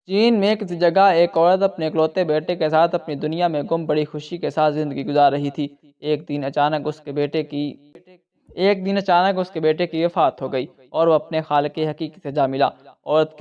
چین میں کسی جگہ ایک عورت اپنے اکلوتے بیٹے کے ساتھ اپنی دنیا میں گم بڑی خوشی کے ساتھ زندگی گزار رہی تھی۔ ایک دن اچانک اس کے بیٹے کی وفات ہو گئی اور وہ اپنے خالق حقیقی سے جا ملا۔ عورت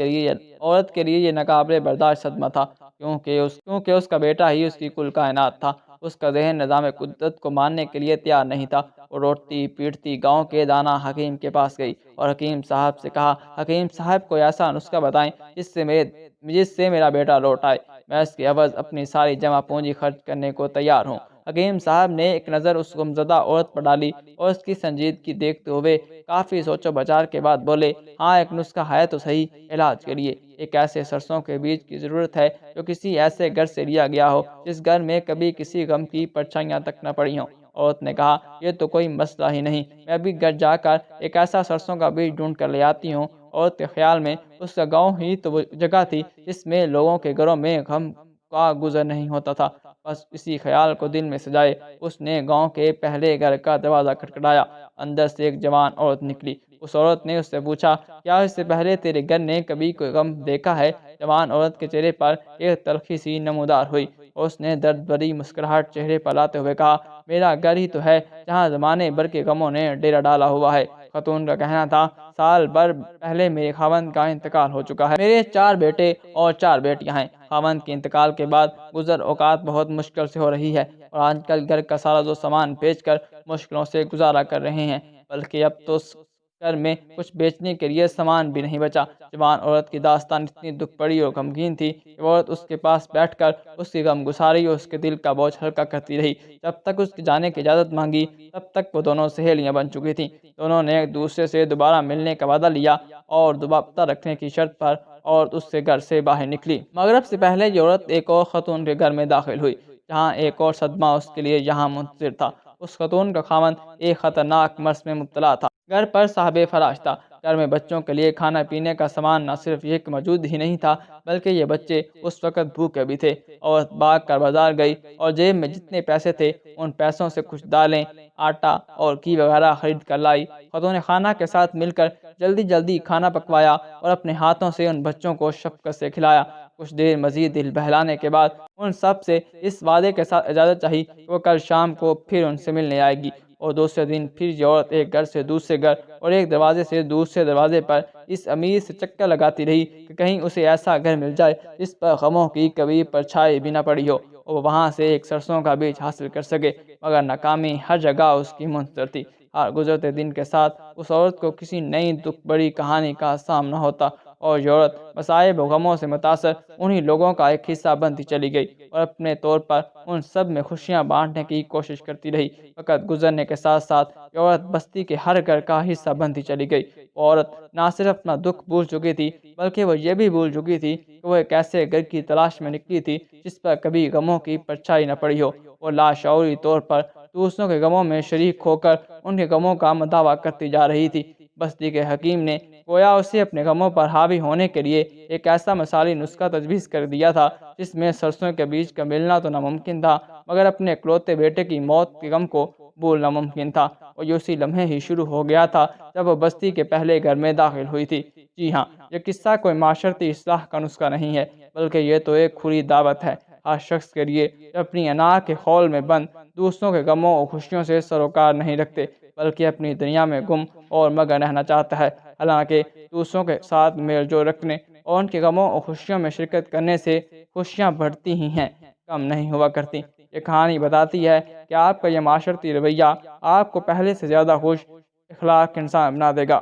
کے لیے یہ ناقابل برداشت صدمہ تھا، کیونکہ اس کا بیٹا ہی اس کی کل کائنات تھا۔ اس کا ذہن نظام قدرت کو ماننے کے لیے تیار نہیں تھا۔ وہ روٹتی پیٹتی گاؤں کے دانا حکیم کے پاس گئی اور حکیم صاحب سے کہا، حکیم صاحب کوئی ایسا نسخہ بتائیں جس سے میرا بیٹا لوٹ آئے، میں اس کے عوض اپنی ساری جمع پونجی خرچ کرنے کو تیار ہوں۔ حکیم صاحب نے ایک نظر اس گمزدہ عورت پر ڈالی اور اس کی سنجیدگی دیکھتے ہوئے کافی سوچ و بچار کے بعد بولے، ہاں ایک نسخہ ہے تو صحیح علاج کے لیے۔ ایک ایسے سرسوں کے بیج کی ضرورت ہے جو کسی ایسے گھر سے لیا گیا ہو جس گھر میں کبھی کسی غم کی پرچھائیاں تک نہ پڑی ہوں۔ عورت نے کہا، یہ تو کوئی مسئلہ ہی نہیں، میں ابھی گھر جا کر ایک ایسا سرسوں کا بیج ڈھونڈ کر لے آتی ہوں۔ عورت کے خیال میں اس کا گاؤں ہی تو وہ جگہ تھی جس میں لوگوں کے گھروں میں غم کا گزر نہیں ہوتا تھا۔ بس اسی خیال کو دل میں سجائے اس نے گاؤں کے پہلے گھر کا دروازہ کھٹکھٹایا۔ اندر سے ایک جوان عورت نکلی۔ اس عورت نے اس سے پوچھا، کیا اس سے پہلے تیرے گھر نے کبھی کوئی غم دیکھا ہے؟ جوان عورت کے چہرے پر ایک تلخی سی نمودار ہوئی۔ اس نے درد بھری مسکراہٹ چہرے پر لاتے ہوئے کہا، میرا گھر ہی تو ہے جہاں زمانے بھر کے غموں نے ڈیرا ڈالا ہوا ہے۔ خاتون کا کہنا تھا، سال بھر پہلے میرے خاوند کا انتقال ہو چکا ہے۔ میرے 4 بیٹے اور 4 بیٹیاں ہیں۔ خاوند کے انتقال کے بعد گزر اوقات بہت مشکل سے ہو رہی ہے اور آج کل گھر کا سارا سامان بیچ کر مشکلوں سے گزارا کر رہے ہیں، بلکہ اب تو گھر میں کچھ بیچنے کے لیے سامان بھی نہیں بچا۔ جوان عورت کی داستان اتنی دکھ بڑی اور غمگین تھی کہ عورت اس کے پاس بیٹھ کر اس کی غم گساری اور اس کے دل کا بوجھ ہلکا کرتی رہی۔ جب تک اس کے جانے کی اجازت مانگی تب تک وہ دونوں سہیلیاں بن چکی تھیں۔ دونوں نے ایک دوسرے سے دوبارہ ملنے کا وعدہ لیا اور رابطہ رکھنے کی شرط پر عورت اس سے گھر سے باہر نکلی۔ مغرب سے پہلے یہ عورت ایک اور خاتون کے گھر میں داخل ہوئی جہاں ایک اور صدمہ اس کے لیے یہاں منتظر تھا۔ اس خاتون کا خاوند ایک خطرناک مرض میں مبتلا تھا۔ گھر پر صاحب فراش تھا۔ گھر میں بچوں کے لیے کھانا پینے کا سامان نہ صرف یہ کہ موجود ہی نہیں تھا بلکہ یہ بچے اس وقت بھوکے بھی تھے۔ عورت بھاگ کر بازار گئی اور جیب میں جتنے پیسے تھے ان پیسوں سے کچھ دالیں، آٹا اور گھی وغیرہ خرید کر لائی۔ خاتون خانہ کے ساتھ مل کر جلدی جلدی کھانا پکوایا اور اپنے ہاتھوں سے ان بچوں کو شفقت سے کھلایا۔ کچھ دیر مزید دل بہلانے کے بعد ان سب سے اس وعدے کے ساتھ اجازت چاہی کہ وہ کل شام کو پھر ان سے ملنے آئے گی۔ اور دوسرے دن پھر یہ عورت ایک گھر سے دوسرے گھر اور ایک دروازے سے دوسرے دروازے پر اس امید سے چکر لگاتی رہی کہ کہیں اسے ایسا گھر مل جائے جس پر غموں کی کبھی پرچھائی بھی نہ پڑی ہو اور وہاں سے ایک سرسوں کا بیج حاصل کر سکے، مگر ناکامی ہر جگہ اس کی منتظر تھی۔ ہر گزرتے دن کے ساتھ اس عورت کو کسی نئی دکھ بڑی کہانی کا سامنا ہوتا اور یہ عورت مصائب و غموں سے متاثر انہی لوگوں کا ایک حصہ بنتی چلی گئی اور اپنے طور پر ان سب میں خوشیاں بانٹنے کی کوشش کرتی رہی۔ وقت گزرنے کے ساتھ ساتھ یہ عورت بستی کے ہر گھر کا حصہ بنتی چلی گئی۔ وہ عورت نہ صرف اپنا دکھ بھول چکی تھی بلکہ وہ یہ بھی بھول چکی تھی کہ وہ ایک ایسے گھر کی تلاش میں نکلی تھی جس پر کبھی غموں کی پرچھائی نہ پڑی ہو۔ وہ لاشعوری طور پر دوسروں کے غموں میں شریک ہو کر ان کے غموں کا مداوع کرتی جا رہی تھی۔ بستی کے حکیم نے گویا اسے اپنے غموں پر حاوی ہونے کے لیے ایک ایسا مثالی نسخہ تجویز کر دیا تھا جس میں سرسوں کے بیج کا ملنا تو ناممکن تھا مگر اپنے اکلوتے بیٹے کی موت کے غم کو بھولنا ممکن تھا، اور یہ اسی لمحے ہی شروع ہو گیا تھا جب وہ بستی کے پہلے گھر میں داخل ہوئی تھی۔ جی ہاں، یہ قصہ کوئی معاشرتی اصلاح کا نسخہ نہیں ہے بلکہ یہ تو ایک کھلی دعوت ہے ہر شخص کے لیے جو اپنی انا کے خول میں بند دوسروں کے غموں اور خوشیوں سے سروکار نہیں رکھتے بلکہ اپنی دنیا میں گم اور مگن رہنا چاہتا ہے۔ حالانکہ دوسروں کے ساتھ میل جول رکھنے اور ان کے غموں اور خوشیوں میں شرکت کرنے سے خوشیاں بڑھتی ہی ہیں، کم نہیں ہوا کرتی۔ یہ کہانی بتاتی ہے کہ آپ کا یہ معاشرتی رویہ آپ کو پہلے سے زیادہ خوش اخلاق انسان بنا دے گا۔